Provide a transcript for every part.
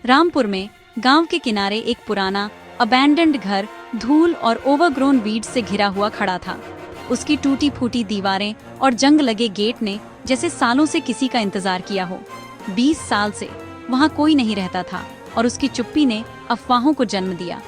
रामपुर में गांव के किनारे एक पुराना अबैंडन्ड घर धूल और ओवरग्रोन वीड से घिरा हुआ खड़ा था। उसकी टूटी फूटी दीवारें और जंग लगे गेट ने जैसे सालों से किसी का इंतजार किया हो। 20 साल से वहां कोई नहीं रहता था और उसकी चुप्पी ने अफवाहों को जन्म दिया।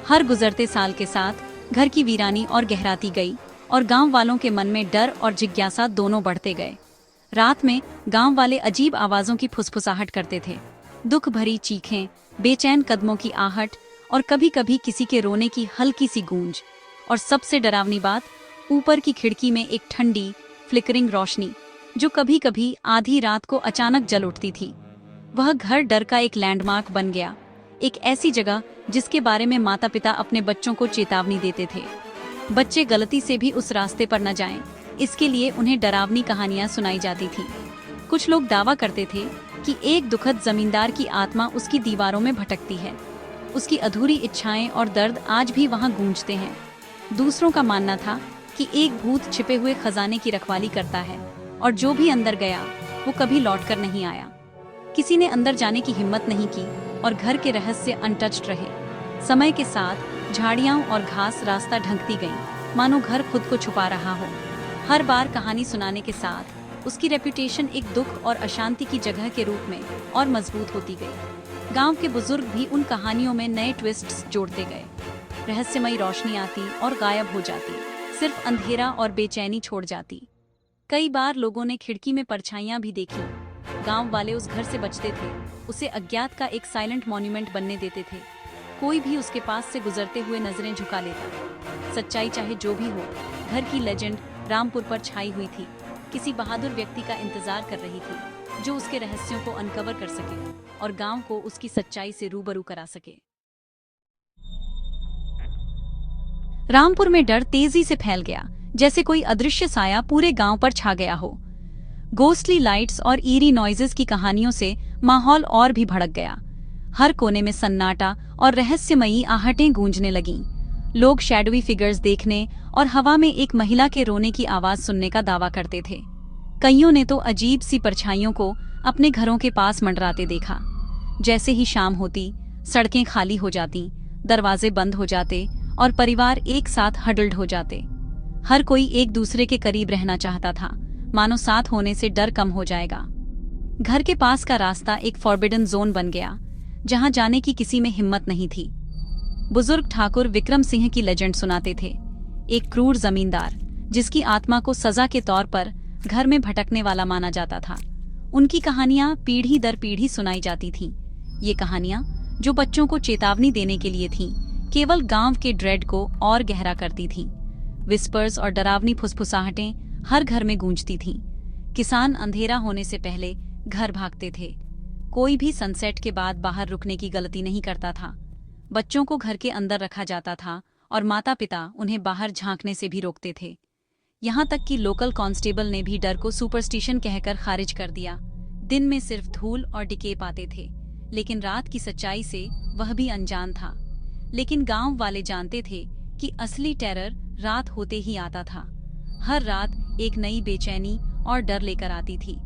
हर गुजरते साल के साथ घर की वीरानी और गहराती गई और गांव वालों के मन में डर और जिज्ञासा दोनों बढ़ते गए। रात में गांव वाले अजीब आवाजों की फुसफुसाहट करते थे, दुख भरी चीखें, बेचैन कदमों की आहट और कभी कभी किसी के रोने की हल्की सी गूंज। और सबसे डरावनी बात, ऊपर की खिड़की में एक ठंडी फ्लिकरिंग रोशनी जो कभी कभी आधी रात को अचानक जल उठती थी। वह घर डर का एक लैंडमार्क बन गया, एक ऐसी जगह जिसके बारे में माता पिता अपने बच्चों को चेतावनी देते थे। बच्चे गलती से भी उस रास्ते पर न जाएं, इसके लिए उन्हें डरावनी कहानियां सुनाई जाती थी। कुछ लोग दावा करते थे कि एक दुखद जमींदार की आत्मा उसकी दीवारों में भटकती है, उसकी अधूरी इच्छाएं और दर्द आज भी वहां गूंजते हैं। दूसरों का मानना था कि एक भूत छिपे हुए खजाने की रखवाली करता है और जो भी अंदर गया वो कभी लौटकर नहीं आया। किसी ने अंदर जाने की हिम्मत नहीं की और घर के रहस्य अनटच्ड रहे। समय के साथ झाड़ियां और घास रास्ता ढंकती गईं, मानो घर खुद को छुपा रहा हो। हर बार कहानी सुनाने के साथ उसकी रेपुटेशन एक दुख और अशांति की जगह के रूप में और मजबूत होती गई। गांव के बुजुर्ग भी उन कहानियों में नए ट्विस्ट्स जोड़ते गए। रहस्यमयी रोशनी आती और गायब हो जाती, सिर्फ अंधेरा और बेचैनी छोड़ जाती। कई बार लोगों ने खिड़की में परछाइयां भी देखी। गांव वाले उस घर से बचते थे, उसे अज्ञात का एक साइलेंट मॉन्यूमेंट बनने देते थे। कोई भी उसके पास से गुजरते हुए नजरें झुका लेता। सच्चाई चाहे जो भी हो, घर की लेजेंड रामपुर पर छाई हुई थी, किसी बहादुर व्यक्ति का इंतजार कर रही थी जो उसके रहस्यों को अनकवर कर सके और गांव को उसकी सच्चाई से रूबरू करा सके। रामपुर में डर तेजी से फैल गया, जैसे कोई अदृश्य साया पूरे गांव पर छा गया हो। गोस्टली लाइट्स और ईरी नॉइजेस की कहानियों से माहौल और भी भड़क गया। हर कोने में सन्नाटा और रहस्यमयी आहटें गूंजने लगीं। लोग शैडोवी फिगर्स देखने और हवा में एक महिला के रोने की आवाज सुनने का दावा करते थे। कईयों ने तो अजीब सी परछाइयों को अपने घरों के पास मंडराते देखा। जैसे ही शाम होती, सड़कें खाली हो जाती, दरवाजे बंद हो जाते और परिवार एक साथ हडल्ड हो जाते। हर कोई एक दूसरे के करीब रहना चाहता था, मानो साथ होने से डर कम हो जाएगा। घर के पास का रास्ता एक फॉरबिडन जोन बन गया, जहां जाने की किसी में हिम्मत नहीं थी। बुजुर्ग ठाकुर विक्रम सिंह की लेजेंड सुनाते थे, एक क्रूर जमींदार जिसकी आत्मा को सजा के तौर पर घर में भटकने वाला माना जाता था। उनकी कहानियां पीढ़ी दर पीढ़ी सुनाई जाती थीं। ये कहानियां, जो बच्चों को चेतावनी देने के लिए थीं, केवल गांव के ड्रेड को और गहरा करती थीं। विस्पर्स और डरावनी फुसफुसाहटें हर घर में गूंजती थीं। किसान अंधेरा होने से पहले घर भागते थे। कोई भी सनसेट के बाद बाहर रुकने की गलती नहीं करता था। बच्चों को घर के अंदर रखा जाता था और माता पिता उन्हें बाहर झांकने से भी रोकते थे। यहाँ तक कि लोकल कांस्टेबल ने भी डर को सुपरस्टिशन कहकर खारिज कर दिया। दिन में सिर्फ धूल और डिके पाते थे, लेकिन रात की सच्चाई से वह भी अनजान था। लेकिन गांव वाले जानते थे कि असली टेरर रात होते ही आता था। हर रात एक नई बेचैनी और डर लेकर आती थी।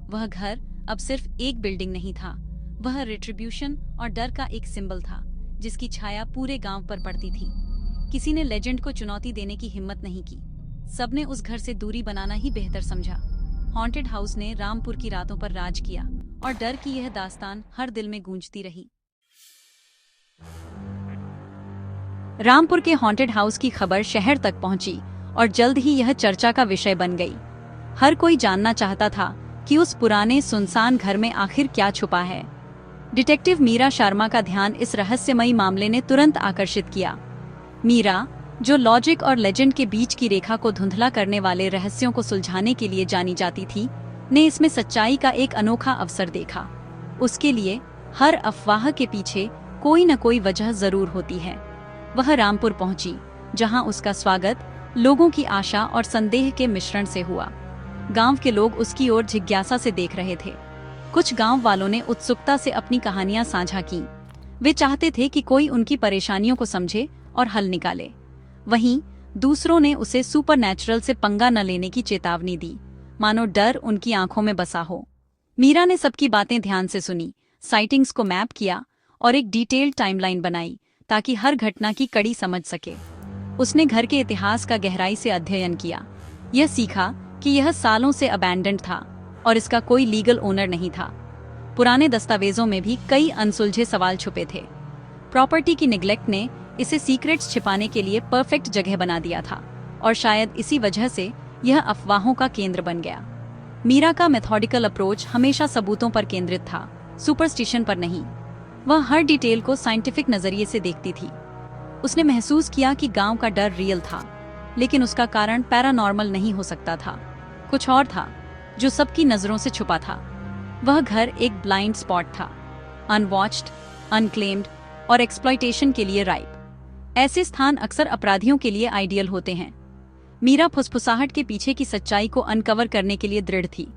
वह घर अब सिर्फ एक बिल्डिंग नहीं था, वह रिट्रिब्यूशन और डर का एक सिंबल था, जिसकी छाया पूरे गांव पर पड़ती थी। किसी ने लेजेंड को चुनौती देने की हिम्मत नहीं की। सबने उस घर से दूरी बनाना ही बेहतर समझा। हॉन्टेड हाउस ने रामपुर की रातों पर राज किया और डर की यह दास्तान हर दिल में गूंजती रही। रामपुर के हॉन्टेड हाउस की खबर शहर तक पहुंची और जल्द ही यह चर्चा का विषय बन गई। हर कोई जानना चाहता था कि उस पुराने सुनसान घर में आखिर क्या छुपा है। डिटेक्टिव मीरा शर्मा का ध्यान इस रहस्यमयी मामले ने तुरंत आकर्षित किया। मीरा, जो लॉजिक और लेजेंड के बीच की रेखा को धुंधला करने वाले रहस्यों को सुलझाने के लिए जानी जाती थी, ने इसमें सच्चाई का एक अनोखा अवसर देखा। उसके लिए हर अफवाह के पीछे कोई न कोई वजह जरूर होती है। वह रामपुर पहुंची, जहां उसका स्वागत लोगों की आशा और संदेह के मिश्रण से हुआ। गांव के लोग उसकी ओर जिज्ञासा से देख रहे थे। कुछ गांव वालों ने उत्सुकता से अपनी कहानियां साझा की। वे चाहते थे कि कोई उनकी परेशानियों को समझे और हल निकाले। वहीं दूसरों ने उसे सुपरनैचुरल से पंगा न लेने की चेतावनी दी, मानो डर उनकी आंखों में बसा हो। मीरा ने सबकी बातें ध्यान से सुनी, साइटिंग्स को मैप किया और एक डिटेल्ड टाइमलाइन बनाई ताकि हर घटना की कड़ी समझ सके। उसने घर के इतिहास का गहराई से अध्ययन किया। यह सीखा कि यह सालों से अबैंडन्ड था और इसका कोई लीगल ओनर नहीं था। पुराने दस्तावेजों में भी कई अनसुलझे सवाल छुपे थे। प्रॉपर्टी की निग्लेक्ट ने इसे सीक्रेट्स छिपाने के लिए परफेक्ट जगह बना दिया था और शायद इसी वजह से यह अफवाहों का केंद्र बन गया। मीरा का मेथोडिकल अप्रोच हमेशा सबूतों पर केंद्रित था, सुपरस्टिशन पर नहीं। वह हर डिटेल को साइंटिफिक नजरिए से देखती थी। उसने महसूस किया कि गांव का डर रियल था, लेकिन उसका कारण पैरानॉर्मल नहीं हो सकता था। कुछ और था जो सबकी नजरों से छुपा था। वह घर एक ब्लाइंड स्पॉट था, अनवॉच्ड, अनक्लेम्ड और एक्सप्लॉयटेशन के लिए राइप। ऐसे स्थान अक्सर अपराधियों के लिए आइडियल होते हैं। मीरा फुसफुसाहट के पीछे की सच्चाई को अनकवर करने के लिए दृढ़ थी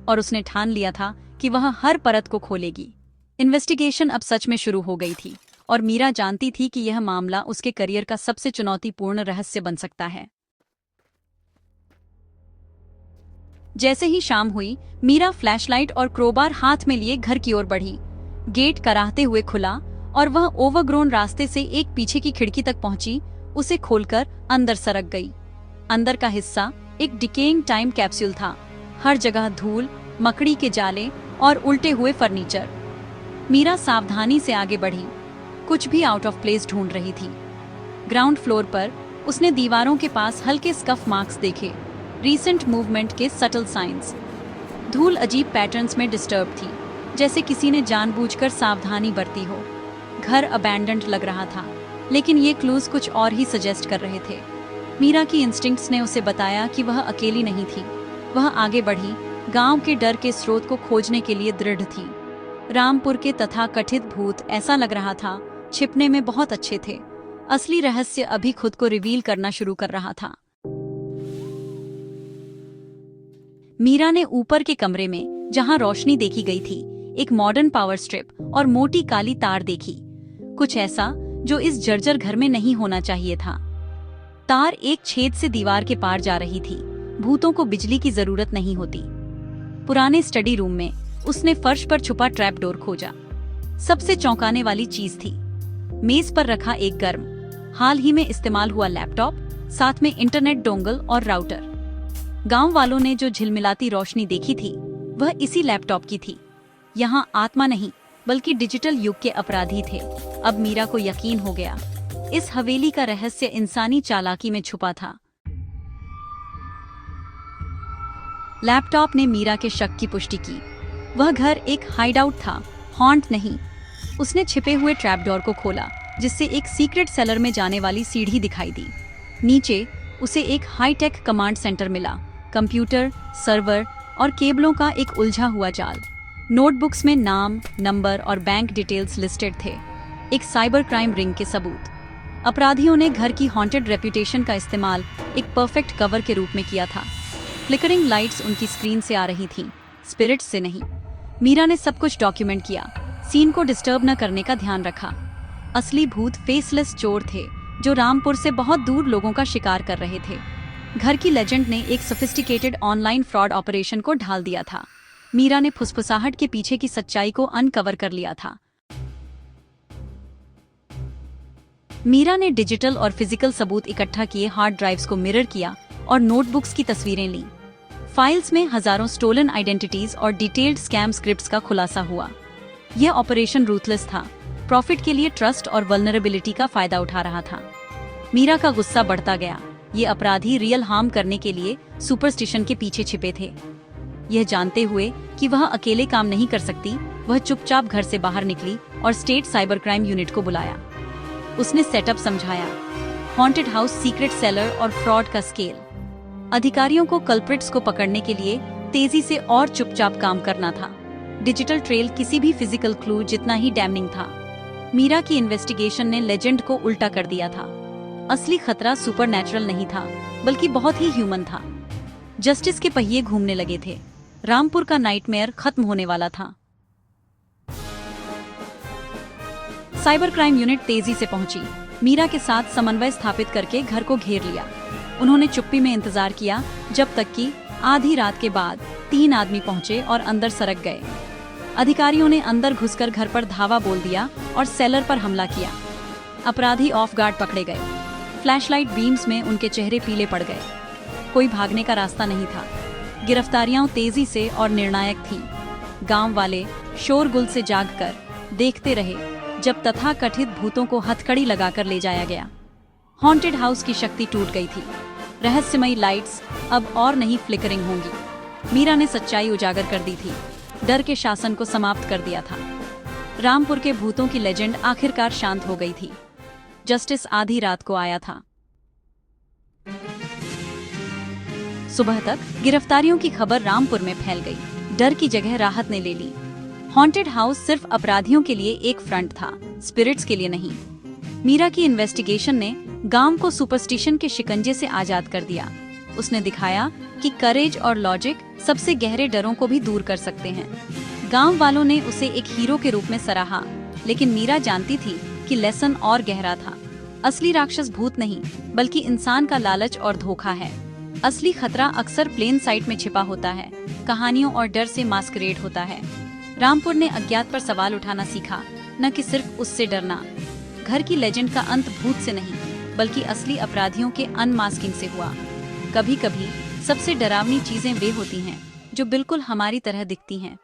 और उसने ठान लिया था कि वह हर परत को खोलेगी। इन्वेस्टिगेशन अब सच में शुरू हो गई थी और मीरा जानती थी कि यह मामला उसके करियर का सबसे चुनौतीपूर्ण रहस्य बन सकता है। जैसे ही शाम हुई, मीरा फ्लैशलाइट और क्रोबार हाथ में लिए घर की ओर बढ़ी। गेट कराहते हुए खुला और वह ओवरग्रोन रास्ते से एक पीछे की खिड़की तक पहुंची। उसे खोलकर अंदर सरक गई। अंदर का हिस्सा एक डिकेइंग टाइम कैप्सूल था। हर जगह धूल, मकड़ी के जाले और उल्टे हुए फर्नीचर। मीरा सावधानी से आगे बढ़ी, कुछ भी आउट ऑफ प्लेस ढूंढ रही थी। ग्राउंड फ्लोर पर उसने दीवारों के पास हल्के स्कफ मार्क्स देखे, रीसेंट मूवमेंट के सटल साइंस। धूल अजीब पैटर्न्स में डिस्टर्ब थी, जैसे किसी ने जानबूझकर सावधानी बरती हो। घर अबैंडन्ड लग रहा था, लेकिन ये क्लूज कुछ और ही सजेस्ट कर रहे थे। मीरा की इंस्टिंक्ट्स ने उसे बताया कि वह अकेली नहीं थी। वह आगे बढ़ी, गांव के डर के स्रोत को खोजने के लिए दृढ़ थी। रामपुर के तथाकथित भूत, ऐसा लग रहा था, छिपने में बहुत अच्छे थे। असली रहस्य अभी खुद को रिवील करना शुरू कर रहा था। मीरा ने ऊपर के कमरे में, जहां रोशनी देखी गई थी, एक मॉडर्न पावर स्ट्रिप और मोटी काली तार देखी। कुछ ऐसा जो इस जर्जर घर में नहीं होना चाहिए था। तार एक छेद से दीवार के पार जा रही थी। भूतों को बिजली की जरूरत नहीं होती। पुराने स्टडी रूम में उसने फर्श पर छुपा ट्रैप डोर खोजा। सबसे चौंकाने वाली चीज थी मेज पर रखा एक गर्म, हाल ही में इस्तेमाल हुआ लैपटॉप, साथ में इंटरनेट डोंगल और राउटर। गांव वालों ने जो झिलमिलाती रोशनी देखी थी, वह इसी लैपटॉप की थी। यहाँ आत्मा नहीं, बल्कि डिजिटल युग के अपराधी थे। अब मीरा को यकीन हो गया, इस हवेली का रहस्य इंसानी चालाकी में छुपा था। लैपटॉप ने मीरा के शक की पुष्टि की। वह घर एक हाइडआउट था, हॉन्ट नहीं। उसने छिपे हुए ट्रैपडोर को खोला, जिससे एक सीक्रेट सेलर में जाने वाली सीढ़ी दिखाई दी। नीचे उसे एक हाईटेक कमांड सेंटर मिला, कंप्यूटर, सर्वर और केबलों का एक उलझा हुआ जाल। नोटबुक्स में नाम, नंबर और बैंक डिटेल्स लिस्टेड थे, एक साइबर क्राइम रिंग के सबूत। अपराधियों ने घर की हॉन्टेड रेप्यूटेशन का इस्तेमाल एक परफेक्ट कवर के रूप में किया था। फ्लिकरिंग लाइट्स उनकी स्क्रीन से आ रही थीं, स्पिरिट्स से नहीं। मीरा ने सब कुछ डॉक्यूमेंट किया, सीन को डिस्टर्ब न करने का ध्यान रखा। असली भूत फेसलेस चोर थे, जो रामपुर से बहुत दूर लोगों का शिकार कर रहे थे। घर की लेजेंड ने एक सोफिस्टिकेटेड ऑनलाइन फ्रॉड ऑपरेशन को ढाल दिया था। मीरा ने फुसफुसाहट के पीछे की सच्चाई को अनकवर कर लिया था। मीरा ने डिजिटल और फिजिकल सबूत इकट्ठा किए, हार्ड ड्राइव्स को मिरर किया और नोटबुक्स की तस्वीरें लीं। फाइल्स में हजारों स्टोलन आइडेंटिटीज और डिटेल्ड स्कैम स्क्रिप्ट्स का खुलासा हुआ। यह ऑपरेशन रूथलेस था, प्रॉफिट के लिए ट्रस्ट और वल्नरेबिलिटी का फायदा उठा रहा था। मीरा का गुस्सा बढ़ता गया। ये अपराधी रियल हार्म करने के लिए सुपरस्टिशन के पीछे छिपे थे। यह जानते हुए कि वह अकेले काम नहीं कर सकती, वह चुपचाप घर से बाहर निकली और स्टेट साइबर क्राइम यूनिट को बुलाया। उसने सेटअप समझाया, हॉन्टेड हाउस, सीक्रेट सेलर और फ्रॉड का स्केल। अधिकारियों को कल्प्रिट्स को पकड़ने के लिए तेजी से और चुपचाप काम करना था। डिजिटल ट्रेल किसी भी फिजिकल क्लू जितना ही डैमनिंग था। मीरा की इन्वेस्टिगेशन ने लेजेंड को उल्टा कर दिया था। असली खतरा सुपरनैचुरल नहीं था, बल्कि बहुत ही ह्यूमन था। जस्टिस के पहिए घूमने लगे थे। रामपुर का नाइटमेयर खत्म होने वाला था। साइबर क्राइम यूनिट तेजी से पहुंची। मीरा के साथ समन्वय स्थापित करके घर को घेर लिया। उन्होंने चुप्पी में इंतजार किया, जब तक कि आधी रात के बाद 3 आदमी पहुंचे और अंदर सरक गए। अधिकारियों ने अंदर घुसकर घर पर धावा बोल दिया और सेलर पर हमला किया। अपराधी ऑफ गार्ड पकड़े गए। फ्लैशलाइट बीम्स में उनके चेहरे पीले पड़ गए। कोई भागने का रास्ता नहीं था। गिरफ्तारियां तेजी से और निर्णायक थीं। गांव वाले शोरगुल से जागकर देखते रहे जब तथाकथित भूतों को हथकड़ी लगाकर ले जाया गया। हॉन्टेड हाउस की शक्ति टूट गई थी। रहस्यमयी लाइट्स अब और नहीं फ्लिकरिंग होंगी। मीरा ने सच्चाई उजागर कर दी थी। डर के शासन को समाप्त कर दिया था। रामपुर के भूतों की लेजेंड आखिरकार शांत हो गई थी। जस्टिस आधी रात को आया था। सुबह तक गिरफ्तारियों की खबर रामपुर में फैल गई। डर की जगह राहत ने ले ली। हॉन्टेड हाउस सिर्फ अपराधियों के लिए एक फ्रंट था, स्पिरिट्स के लिए नहीं। मीरा की इन्वेस्टिगेशन ने गांव को सुपरस्टिशन के शिकंजे से आजाद कर दिया। उसने दिखाया कि करेज और लॉजिक सबसे गहरे डरों को भी दूर कर सकते हैं। गांव वालों ने उसे एक हीरो के रूप में सराहा, लेकिन मीरा जानती थी कि लेसन और गहरा था। असली राक्षस भूत नहीं, बल्कि इंसान का लालच और धोखा है। असली खतरा अक्सर प्लेन साइट में छिपा होता है, कहानियों और डर से मास्करेड होता है। रामपुर ने अज्ञात पर सवाल उठाना सीखा, न कि सिर्फ उससे डरना। घर की लेजेंड का अंत भूत से नहीं, बल्कि असली अपराधियों के अनमास्किंग से हुआ। कभी-कभी सबसे डरावनी चीजें वे होती हैं जो बिल्कुल हमारी तरह दिखती हैं।